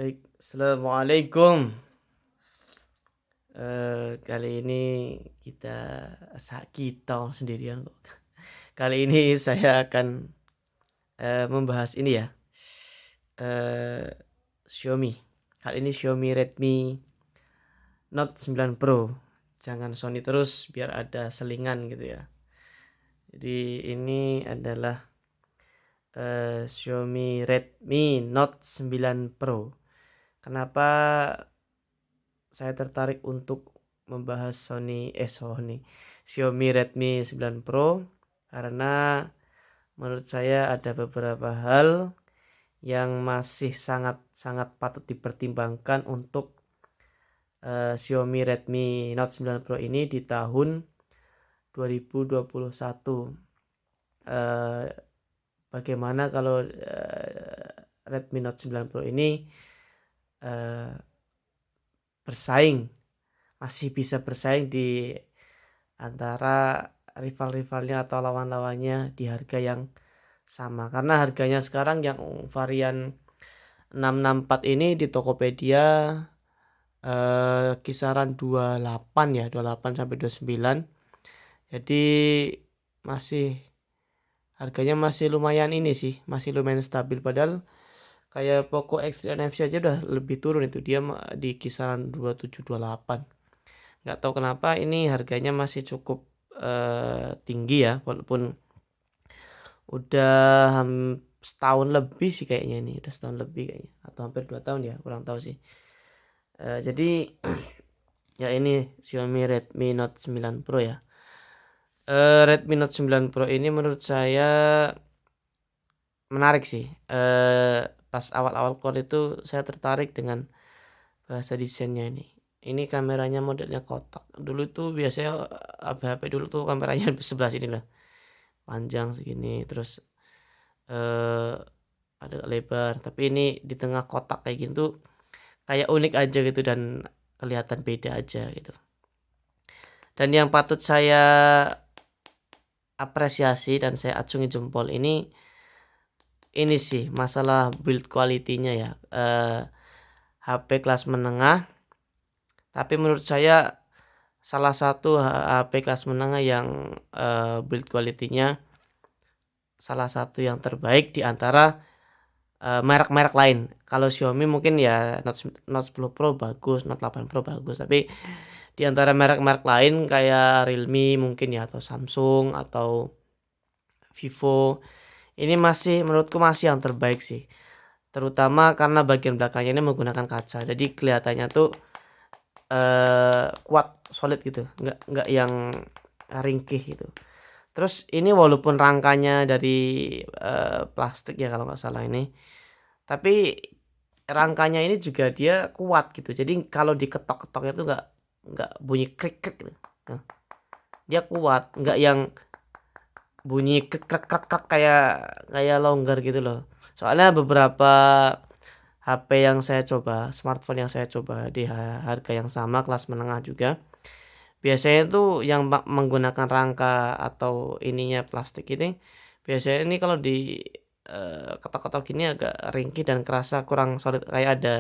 Baik, assalamualaikum. Kali ini kita sendirian kok. Kali ini saya akan membahas ini ya, eh, Xiaomi. Kali ini Xiaomi Redmi Note 9 Pro. Jangan Sony terus biar ada selingan gitu ya. Jadi ini adalah Xiaomi Redmi Note 9 Pro. Kenapa saya tertarik untuk membahas Xiaomi Redmi 9 Pro? Karena menurut saya ada beberapa hal yang masih sangat patut dipertimbangkan untuk Xiaomi Redmi Note 9 Pro ini di tahun 2021. Bagaimana kalau Redmi Note 9 Pro ini masih bisa bersaing di antara rival-rivalnya atau lawan-lawannya di harga yang sama. Karena harganya sekarang yang varian 664 ini di Tokopedia kisaran 28 ya, 28 sampai 29. Jadi harganya masih lumayan ini sih, masih lumayan stabil, padahal kayak Poco X3 NFC aja udah lebih turun, itu dia di kisaran 27 28. Nggak tahu kenapa ini harganya masih cukup tinggi ya, walaupun udah setahun lebih sih kayaknya, ini udah setahun lebih kayaknya, atau hampir 2 tahun ya, kurang tahu sih. Jadi ya ini Xiaomi Redmi Note 9 Pro ya. Redmi Note 9 Pro ini menurut saya menarik sih. Pas awal-awal keluar itu saya tertarik dengan bahasa desainnya ini. Ini kameranya modelnya kotak. Dulu tuh biasanya HP-HP dulu tuh kameranya sebelah sini lah, panjang segini, terus ada lebar. Tapi ini di tengah kotak kayak gitu kayak unik aja gitu dan kelihatan beda aja gitu. Dan yang patut saya apresiasi dan saya acungi jempol ini sih masalah build quality-nya ya. HP kelas menengah, tapi menurut saya salah satu HP kelas menengah yang build quality-nya salah satu yang terbaik di antara merek-merek lain. Kalau Xiaomi mungkin ya Note 10 Pro bagus, Note 8 Pro bagus, tapi di antara merek-merek lain kayak Realme mungkin ya, atau Samsung atau Vivo, ini menurutku masih yang terbaik sih. Terutama karena bagian belakangnya ini menggunakan kaca, jadi kelihatannya tuh kuat, solid gitu, nggak yang ringkih gitu. Terus ini walaupun rangkanya dari plastik ya kalau nggak salah ini, tapi rangkanya ini juga dia kuat gitu. Jadi kalau diketok-ketoknya tuh nggak bunyi krik-krik gitu. Nah, dia kuat, nggak yang bunyi krek kayak longgar gitu loh. Soalnya beberapa HP yang saya coba, smartphone yang saya coba di harga yang sama, kelas menengah juga, biasanya tuh yang menggunakan rangka atau ininya plastik ini, biasanya ini kalau di ketok-ketok gini agak ringkih dan kerasa kurang solid, kayak ada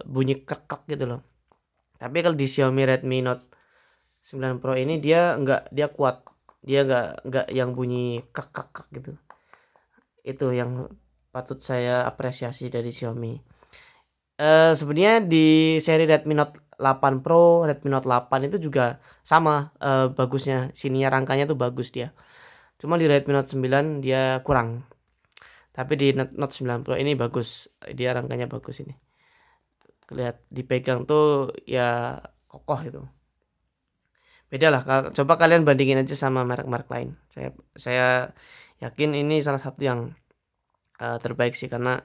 bunyi kekak gitu loh. Tapi kalau di Xiaomi Redmi Note 9 Pro ini dia kuat, dia nggak yang bunyi kekak gitu. Itu yang patut saya apresiasi dari Xiaomi. Sebenarnya di seri Redmi Note 8 Pro, Redmi Note 8 itu juga sama bagusnya, sininya rangkanya tuh bagus dia. Cuma di Redmi Note 9 dia kurang. Tapi di Note 9 Pro ini bagus, dia rangkanya bagus ini. Lihat dipegang tuh ya kokoh itu. Beda lah, coba kalian bandingin aja sama merek-merek lain. Saya yakin ini salah satu yang terbaik sih, karena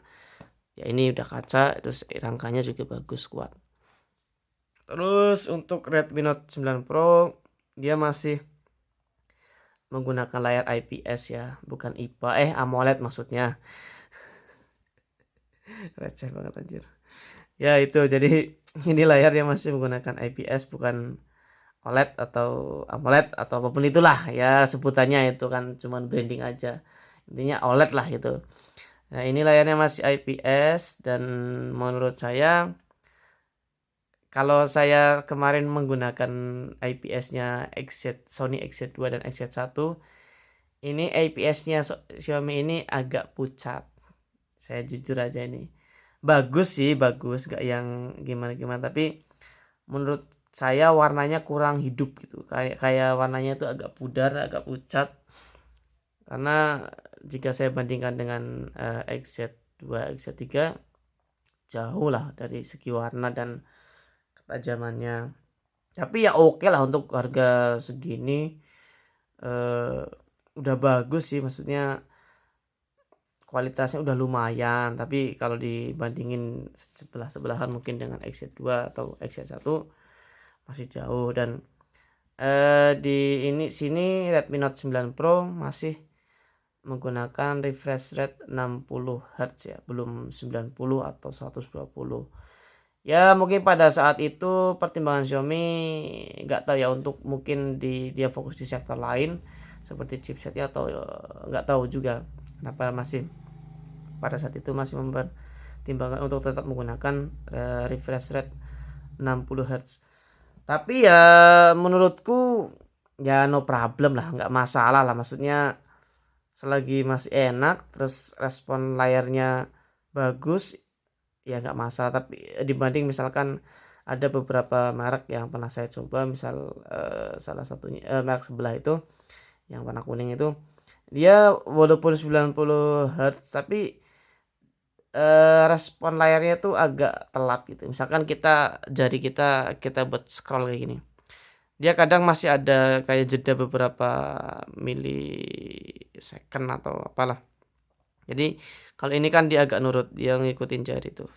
ya ini udah kaca, terus rangkanya juga bagus, kuat. Terus untuk Redmi Note 9 Pro dia masih menggunakan layar IPS ya, bukan IPA, AMOLED maksudnya. Receh banget anjir. Ya itu, jadi ini layarnya masih menggunakan IPS, bukan OLED atau AMOLED atau apapun itulah ya sebutannya, itu kan cuman branding aja. Intinya OLED lah gitu. Nah, ini layarnya masih IPS dan menurut saya kalau saya kemarin menggunakan IPS-nya Sony XZ2 dan XZ1, ini IPS-nya Xiaomi ini agak pucat. Saya jujur aja ini. Bagus sih, bagus, gak yang gimana-gimana, tapi menurut saya warnanya kurang hidup gitu. Kayak warnanya itu agak pudar, agak pucat. Karena jika saya bandingkan dengan XZ2, XZ3 jauh lah dari segi warna dan ketajamannya. Tapi ya oke lah untuk harga segini, eh, udah bagus sih, maksudnya kualitasnya udah lumayan. Tapi kalau dibandingin sebelah-sebelahan mungkin dengan XZ2 atau XZ1 masih jauh. Dan di sini Redmi Note 9 Pro masih menggunakan refresh rate 60 Hz ya, belum 90 atau 120. Ya mungkin pada saat itu pertimbangan Xiaomi nggak tahu ya, untuk mungkin dia fokus di sektor lain seperti chipsetnya, atau nggak tahu juga kenapa masih pada saat itu masih mempertimbangkan untuk tetap menggunakan refresh rate 60 Hz. Tapi ya menurutku ya no problem lah, nggak masalah lah, maksudnya selagi masih enak terus respon layarnya bagus ya nggak masalah. Tapi dibanding misalkan ada beberapa merek yang pernah saya coba, misal salah satunya merek sebelah itu yang warna kuning itu, dia walaupun 90 Hz tapi respon layarnya tuh agak telat gitu. Misalkan jari kita buat scroll kayak gini, dia kadang masih ada kayak jeda beberapa milisecond atau apalah. Jadi kalau ini kan dia agak nurut, dia ngikutin jari tuh,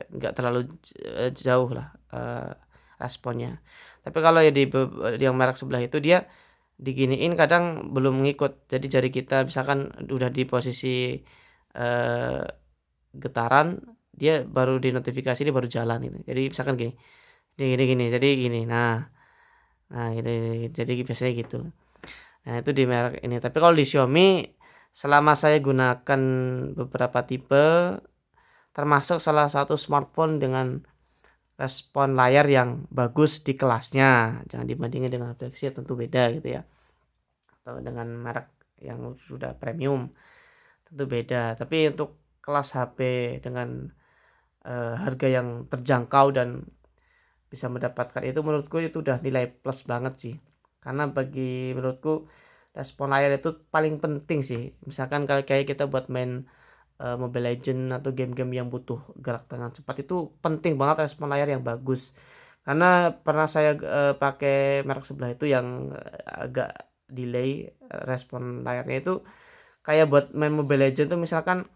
nggak terlalu jauh lah responnya. Tapi kalau ya di yang merek sebelah itu, dia diginiin kadang belum ngikut. Jadi jari kita misalkan udah di posisi eh, getaran, dia baru di notifikasi, dia baru jalan gitu. Jadi misalkan gini, gini gini, jadi gini. Nah gitu, jadi biasanya gitu. Nah itu di merek ini. Tapi kalau di Xiaomi, selama saya gunakan beberapa tipe, termasuk salah satu smartphone dengan respon layar yang bagus di kelasnya, jangan dibandingin dengan Galaxy, tentu beda gitu ya, atau dengan merek yang sudah premium tentu beda. Tapi untuk kelas HP dengan harga yang terjangkau dan bisa mendapatkan itu, menurutku itu udah nilai plus banget sih. Karena menurutku respon layar itu paling penting sih. Misalkan kalau kayak kita buat main Mobile Legend atau game-game yang butuh gerak tangan cepat, itu penting banget respon layar yang bagus. Karena pernah saya pakai merek sebelah itu yang agak delay respon layarnya itu, kayak buat main Mobile Legend tuh misalkan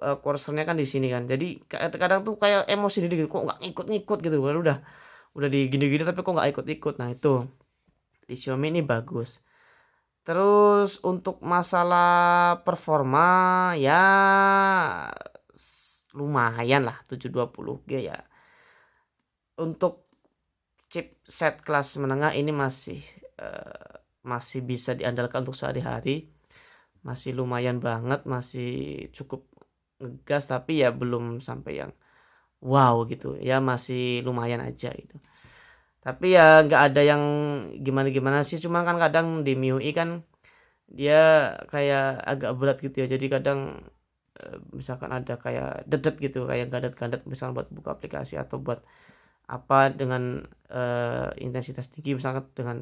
kursornya kan di sini kan. Jadi kadang tuh kayak emosi sendiri gitu, kok nggak ngikut-ngikut gitu. Udah di gini-gini tapi kok nggak ikut-ikut. Nah itu di Xiaomi ini bagus. Terus untuk masalah performa ya lumayan lah, 720G ya. Untuk chipset kelas menengah ini masih bisa diandalkan untuk sehari-hari. Masih lumayan banget, masih cukup ngegas, tapi ya belum sampai yang wow gitu. Ya masih lumayan aja gitu. Tapi ya nggak ada yang gimana-gimana sih. Cuma kan kadang di MIUI kan dia kayak agak berat gitu ya. Jadi kadang misalkan ada kayak dedet gitu, kayak gadet-gadet misalkan buat buka aplikasi atau buat apa dengan intensitas tinggi, misalkan dengan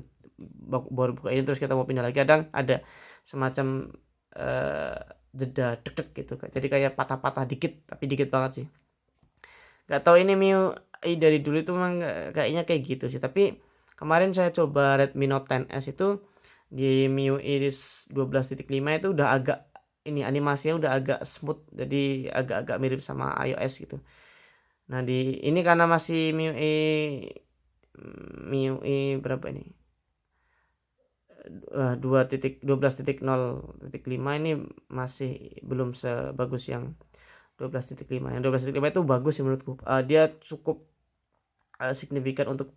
baru buka ini terus kita mau pindah lagi, kadang ada semacam eh, jeda deg gitu. Jadi kayak patah-patah dikit, tapi dikit banget sih. Nggak tahu ini MIUI dari dulu itu memang kayaknya kayak gitu sih. Tapi kemarin saya coba Redmi Note 10S itu di MIUI 12.5 itu udah agak ini, animasinya udah agak smooth, jadi agak-agak mirip sama iOS gitu. Nah di ini karena masih MIUI berapa ini, 12.0.5 ini masih belum sebagus yang 12.5. Yang 12.5 itu bagus sih menurutku. Dia cukup signifikan untuk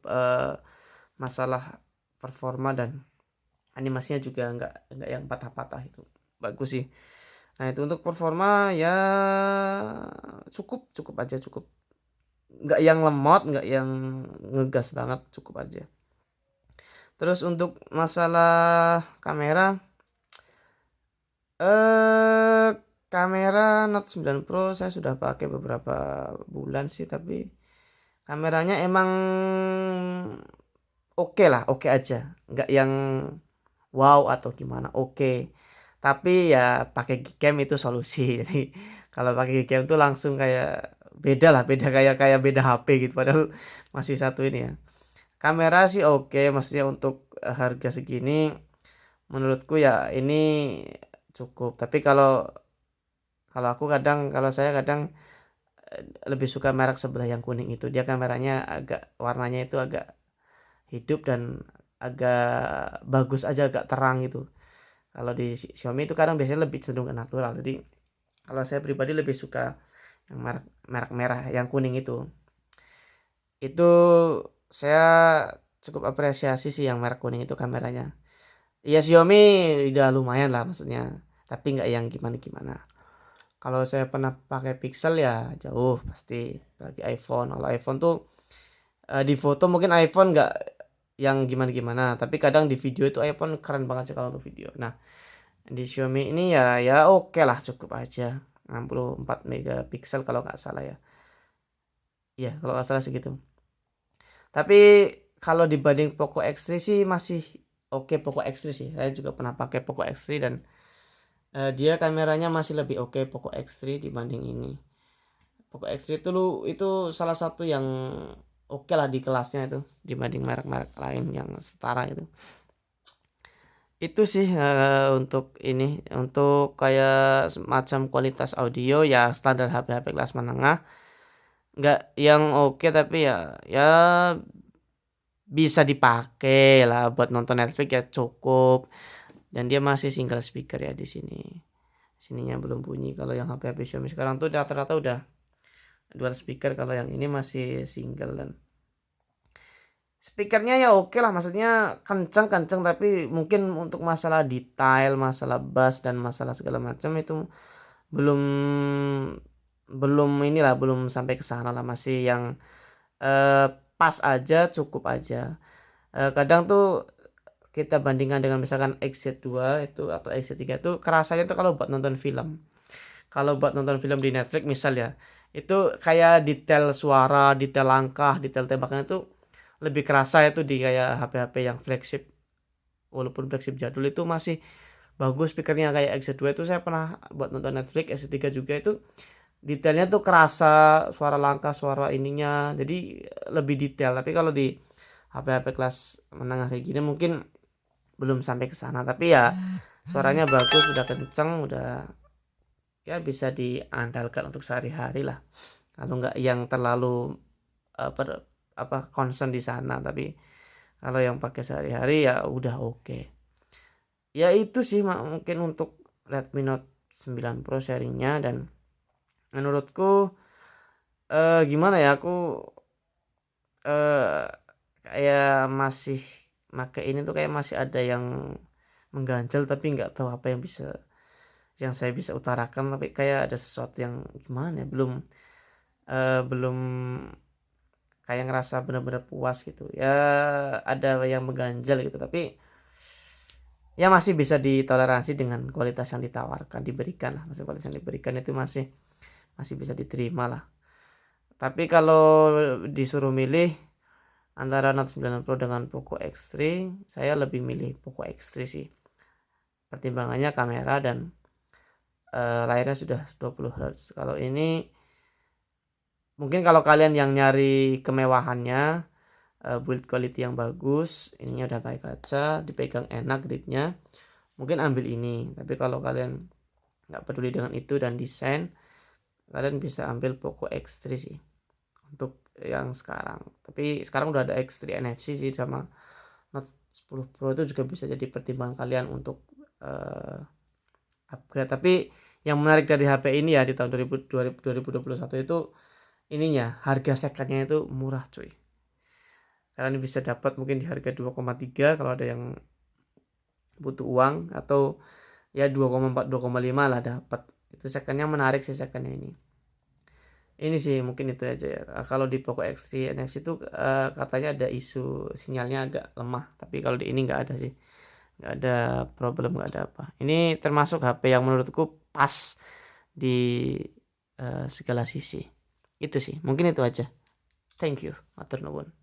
masalah performa, dan animasinya juga nggak yang patah-patah, itu bagus sih. Nah itu untuk performa ya cukup aja, cukup. Nggak yang lemot, nggak yang ngegas banget, cukup aja. Terus untuk masalah kamera, eh kamera Note 9 Pro saya sudah pakai beberapa bulan sih, tapi kameranya emang oke lah, oke aja. Nggak yang wow atau gimana, oke. Tapi ya pakai Gcam itu solusi. Jadi kalau pakai Gcam tuh langsung kayak beda lah, beda kayak kayak beda HP gitu. Padahal masih satu ini ya. Kamera sih oke, maksudnya untuk harga segini menurutku ya ini cukup. Tapi kalau kalau aku kadang kalau saya kadang lebih suka merek sebelah yang kuning itu. Dia kameranya agak warnanya itu agak hidup dan agak bagus aja, agak terang gitu. Kalau di Xiaomi itu kadang biasanya lebih cenderung ke natural. Jadi kalau saya pribadi lebih suka yang merek merek merah yang kuning itu. Itu saya cukup apresiasi sih yang merek kuning itu kameranya. Ya Xiaomi udah lumayan lah maksudnya, tapi nggak yang gimana-gimana. Kalau saya pernah pakai Pixel ya jauh pasti lagi iPhone. Kalau iPhone tuh di foto mungkin iPhone nggak yang gimana-gimana, tapi kadang di video itu iPhone keren banget sih kalau untuk video. Nah, di Xiaomi ini ya oke lah, cukup aja. 64 megapiksel kalau nggak salah ya. Iya, kalau nggak salah segitu. Tapi kalau dibanding Poco X3 sih masih oke Poco X3 sih. Saya juga pernah pakai Poco X3 dan dia kameranya masih lebih oke Poco X3 dibanding ini. Poco X3 itu salah satu yang oke lah di kelasnya itu dibanding merek-merek lain yang setara itu. Itu sih untuk ini, untuk kayak semacam kualitas audio ya standar HP-HP kelas menengah, nggak yang oke tapi ya ya bisa dipakai lah buat nonton Netflix ya cukup. Dan dia masih single speaker ya di sini, sininya belum bunyi. Kalau yang HP-HP Xiaomi sekarang tuh rata-rata udah dual speaker, kalau yang ini masih single. Dan speakernya ya oke lah, maksudnya kenceng tapi mungkin untuk masalah detail, masalah bass dan masalah segala macam itu belum belum inilah, belum sampai ke sana lah, masih yang eh, pas aja, cukup aja. Kadang tuh kita bandingkan dengan misalkan XZ2 itu atau XZ3 itu kerasanya tuh kalau buat nonton film. Kalau buat nonton film di Netflix misal ya, itu kayak detail suara, detail langkah, detail tembakan itu lebih kerasa itu di kayak HP-HP yang flagship. Walaupun flagship jadul itu masih bagus speakernya kayak XZ2 itu saya pernah buat nonton Netflix, XZ3 juga itu detailnya tuh kerasa, suara langkah, suara ininya. Jadi lebih detail. Tapi kalau di HP-HP kelas menengah kayak gini mungkin belum sampai ke sana, tapi ya suaranya bagus, udah kenceng, udah ya bisa diandalkan untuk sehari-hari lah. Kalau nggak yang terlalu apa apa concern di sana, tapi kalau yang pakai sehari-hari ya udah oke. Ya itu sih mungkin untuk Redmi Note 9 Pro serinya. Dan menurutku gimana ya, aku eh kayak masih pakai ini tuh kayak masih ada yang mengganjal, tapi nggak tahu apa yang saya bisa utarakan. Tapi kayak ada sesuatu yang gimana ya, belum kayak ngerasa benar-benar puas gitu ya, ada yang mengganjal gitu. Tapi ya masih bisa ditoleransi dengan kualitas yang ditawarkan, diberikan lah, masih kualitas yang diberikan itu masih masih bisa diterima lah. Tapi kalau disuruh milih antara Note 9 Pro dengan Poco X3, saya lebih milih Poco X3 sih. Pertimbangannya kamera dan layarnya sudah 20 Hz. Kalau ini mungkin kalau kalian yang nyari kemewahannya, build quality yang bagus, ininya udah kayak kaca, dipegang enak gripnya, mungkin ambil ini. Tapi kalau kalian nggak peduli dengan itu dan desain, kalian bisa ambil Poco X3 sih untuk yang sekarang. Tapi sekarang udah ada X3 NFC sih, sama Note 10 Pro itu juga bisa jadi pertimbangan kalian untuk upgrade. Tapi yang menarik dari HP ini ya di tahun 2021 itu ininya, harga secondnya itu murah cuy. Kalian bisa dapat mungkin di harga 2,3 kalau ada yang butuh uang, atau ya 2,4 2,5 lah dapat Itu secondnya menarik sih, secondnya ini sih mungkin itu aja ya. Kalau di Poco X3 NFC itu katanya ada isu sinyalnya agak lemah, tapi kalau di ini nggak ada sih, nggak ada problem, nggak ada apa. Ini termasuk HP yang menurutku pas di segala sisi. Itu sih mungkin itu aja. Thank you, matur nuwun.